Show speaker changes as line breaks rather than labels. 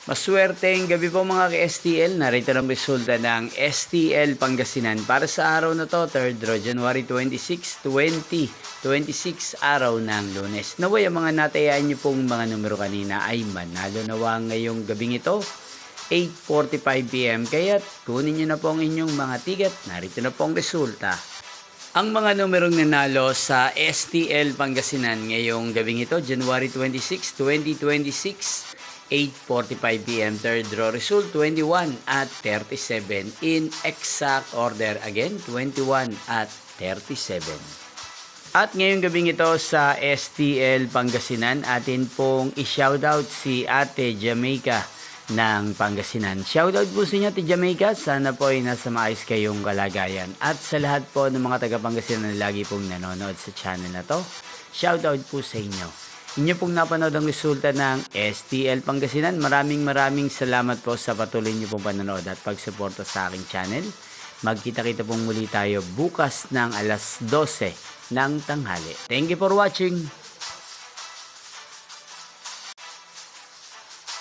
Maswerteng gabi po mga ka-STL. Narito ang resulta ng STL Pangasinan para sa araw na to, 3rd January 26, 2026, araw ng Lunes. Naway ang mga natayaan niyo pong mga numero kanina ay manalo nawa ngayong gabing ito, 8:45 PM. Kaya kunin niyo na po ang inyong mga ticket. Narito na po ang resulta. Ang mga numerong nanalo sa STL Pangasinan ngayong gabing ito, January 26, 2026, 8:45 PM. Third draw result, 21 at 37. In exact order again, 21 at 37. At ngayong gabing ito sa STL Pangasinan, atin pong i-shoutout si Ate Jamaica ng Pangasinan. Shoutout po sa inyo, Ate Jamaica. Sana po ay nasa maayos kayong kalagayan. At sa lahat po ng mga taga Pangasinan na lagi pong nanonood sa channel na to, shoutout po sa inyo. Inyo pong napanood ang resulta ng STL Pangasinan. Maraming salamat po sa patuloy niyo pong panonood at pagsuporta sa aking channel. Magkita-kita pong muli tayo bukas ng alas 12 ng tanghali. Thank you for watching.